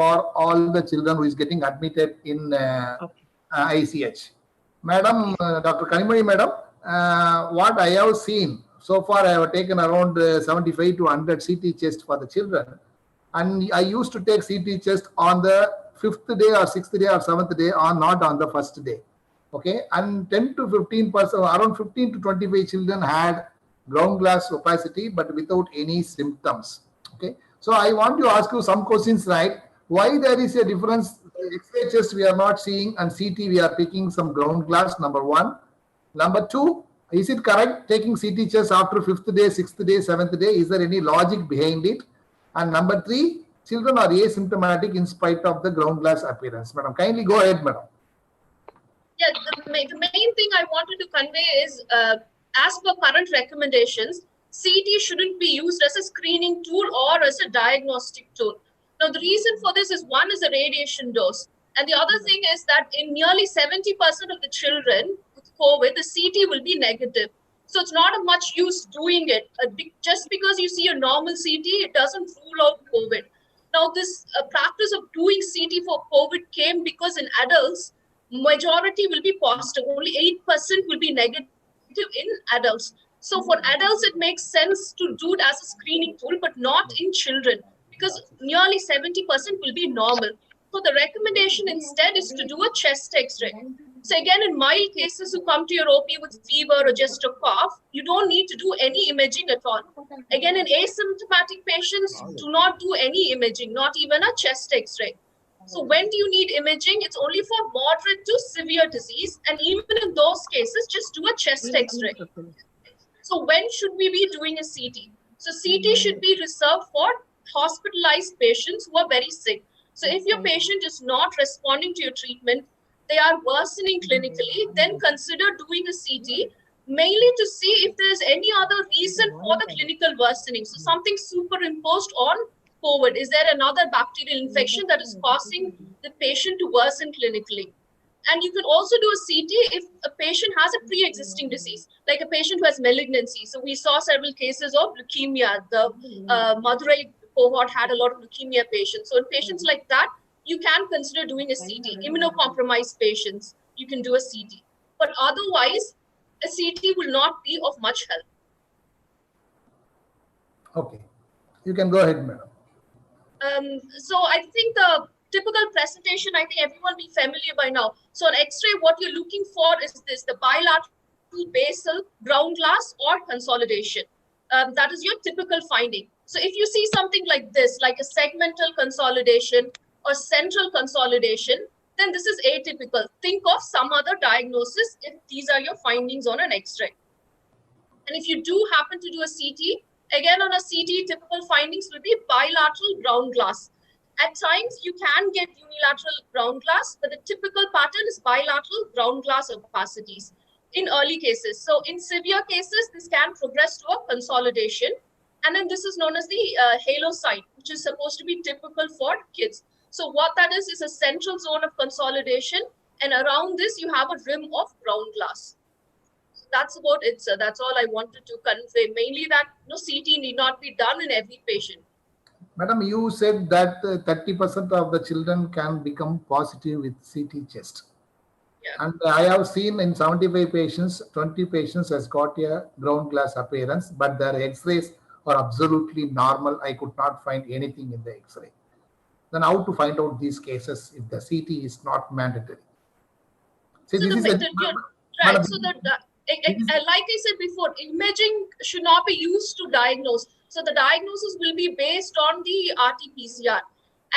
for all the children who is getting admitted in ICH. Madam, Dr. Kanimani, madam, what I have seen so far, I have taken around 75 to 100 CT chest for the children, and I used to take CT chest on the 5th day or 6th day or 7th day, or not on the first day. Okay, and 10 to 15%, around 15 to 25 children had ground glass opacity, but without any symptoms. Okay, so I want to ask you some questions, right? Why there is a difference? X-ray chest we are not seeing, and CT we are taking some ground glass. Number one. Number two, is it correct taking CT chest after 5th day, 6th day, 7th day? Is there any logic behind it? And number three, children are asymptomatic in spite of the ground glass appearance. Madam, kindly go ahead, madam. Yeah, the main thing I wanted to convey is, as per current recommendations, CT shouldn't be used as a screening tool or as a diagnostic tool. Now, the reason for this is, one is the radiation dose. And the other thing is that in nearly 70% of the children with COVID, the CT will be negative. So it's not a much use doing it. Just because you see a normal CT, it doesn't rule out COVID. Now, this practice of doing CT for COVID came because in adults, majority will be positive. Only 8% will be negative in adults. So for adults, it makes sense to do it as a screening tool, but not in children, because nearly 70% will be normal. So the recommendation instead is to do a chest X-ray. So again, in mild cases who come to your OP with fever or just a cough, you don't need to do any imaging at all. Again, in asymptomatic patients, do not do any imaging, not even a chest X-ray. So when do you need imaging? It's only for moderate to severe disease. And even in those cases, just do a chest X-ray. So when should we be doing a CT? So CT should be reserved for hospitalized patients who are very sick. So if your patient is not responding to your treatment, they are worsening clinically, then consider doing a CT, mainly to see if there's any other reason for the clinical worsening. So something superimposed on COVID. Is there another bacterial infection that is causing the patient to worsen clinically? And you can also do a CT if a patient has a pre-existing disease, like a patient who has malignancy. So we saw several cases of leukemia. The Madurai cohort had a lot of leukemia patients. So in patients like that, you can consider doing a CT. Immunocompromised patients, you can do a CT. But otherwise, a CT will not be of much help. Okay. You can go ahead, madam. So I think the typical presentation, I think everyone will be familiar by now. So on X-ray, what you're looking for is this, the bilateral basal ground glass or consolidation. That is your typical finding. So if you see something like this, like a segmental consolidation or central consolidation, then this is atypical. Think of some other diagnosis if these are your findings on an X-ray. And if you do happen to do a CT, again on a CT, typical findings will be bilateral ground glass. At times, you can get unilateral ground glass, but the typical pattern is bilateral ground glass opacities in early cases. So in severe cases, this can progress to a consolidation. And then this is known as the halo site, which is supposed to be typical for kids. So what that is a central zone of consolidation. And around this, you have a rim of ground glass. So that's about it, sir. That's all I wanted to convey. Mainly that CT need not be done in every patient. Madam, you said that 30% of the children can become positive with CT chest. Yeah. And I have seen in 75 patients, 20 patients has got a ground glass appearance, but their X-rays are absolutely normal. I could not find anything in the X-ray. Then how to find out these cases if the CT is not mandatory? So this is right. So that, like I said before, imaging should not be used to diagnose. So the diagnosis will be based on the RT-PCR.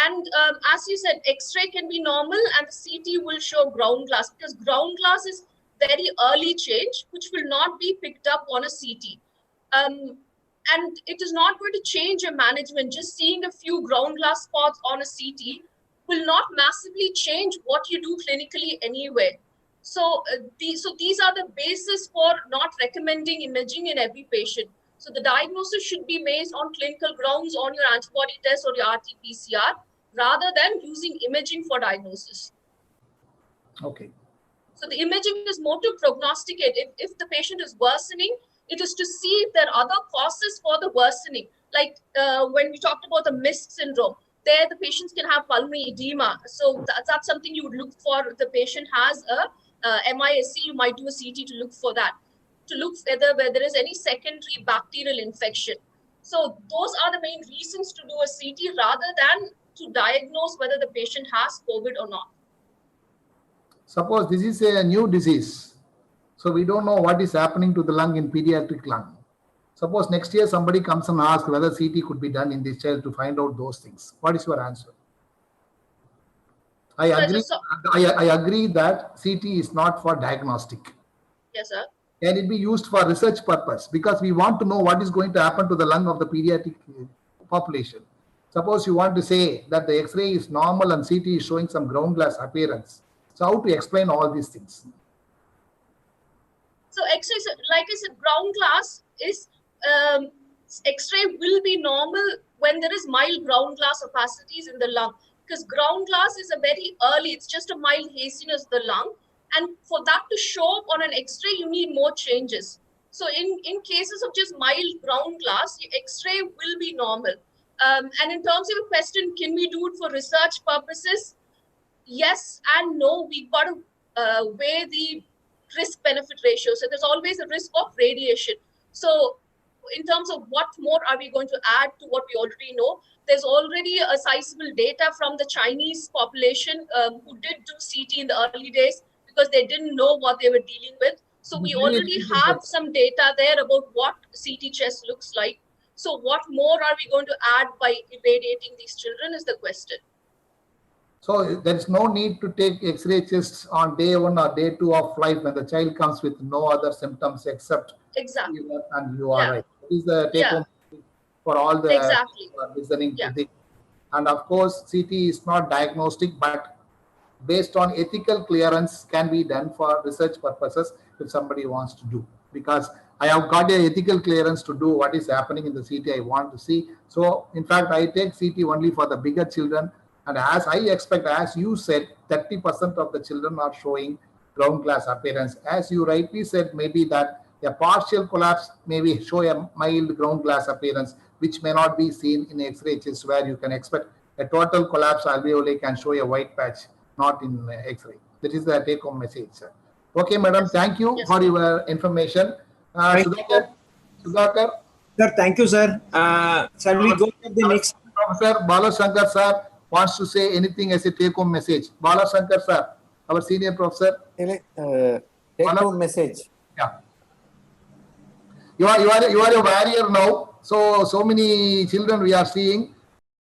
And as you said, X-ray can be normal and the CT will show ground glass, because ground glass is very early change, which will not be picked up on a CT. And it is not going to change your management. Just seeing a few ground glass spots on a CT will not massively change what you do clinically anyway. So, these are the basis for not recommending imaging in every patient. So the diagnosis should be based on clinical grounds, on your antibody test or your RT-PCR, rather than using imaging for diagnosis. Okay. So the imaging is more to prognosticate. If the patient is worsening, it is to see if there are other causes for the worsening. Like when we talked about the MIST syndrome, there the patients can have pulmonary edema. So that's something you would look for. If the patient has a MISC, you might do a CT to look for that, to look whether there is any secondary bacterial infection. So those are the main reasons to do a CT rather than to diagnose whether the patient has COVID or not. Suppose this is a new disease, so we don't know what is happening to the lung in pediatric lung. Suppose next year somebody comes and asks whether CT could be done in this child to find out those things. What is your answer? I agree. I agree that CT is not for diagnostic. Yes, sir. Can it be used for research purpose? Because we want to know what is going to happen to the lung of the pediatric population. Suppose you want to say that the X-ray is normal and CT is showing some ground glass appearance. So how to explain all these things? So X-ray, like I said, ground glass is, X-ray will be normal when there is mild ground glass opacities in the lung, because ground glass is a very early, it's just a mild haziness of the lung. And for that to show up on an X-ray, you need more changes. So in cases of just mild ground glass, X-ray will be normal. And in terms of your question, can we do it for research purposes? Yes and no. We've got to weigh the risk-benefit ratio. So there's always a risk of radiation. So in terms of what more are we going to add to what we already know, there's already a sizable data from the Chinese population who did do CT in the early days because they didn't know what they were dealing with. So we already have some data there about what CT chest looks like. So what more are we going to add by irradiating these children is the question. So there is no need to take X-ray tests on day 1 or day 2 of life when the child comes with no other symptoms except fever, and you are right. This is the take home for all the listening to this. And of course, CT is not diagnostic, but based on ethical clearance can be done for research purposes if somebody wants to do. Because I have got a ethical clearance to do what is happening in the CT I want to see. So in fact, I take CT only for the bigger children. And as I expect, as you said, 30% of the children are showing ground glass appearance. As you rightly said, maybe that a partial collapse maybe show a mild ground glass appearance, which may not be seen in X-ray chest, where you can expect a total collapse alveoli can show a white patch, not in X-ray. That is the take-home message, sir. Okay, madam, thank you for your information. Sudhakar. Sir, thank you, sir. Shall we go to the next? Professor Balashankar, sir, wants to say anything as a take-home message. Balashankar, sir, our senior professor. Take-home message. Yeah. You are a barrier now. So many children we are seeing.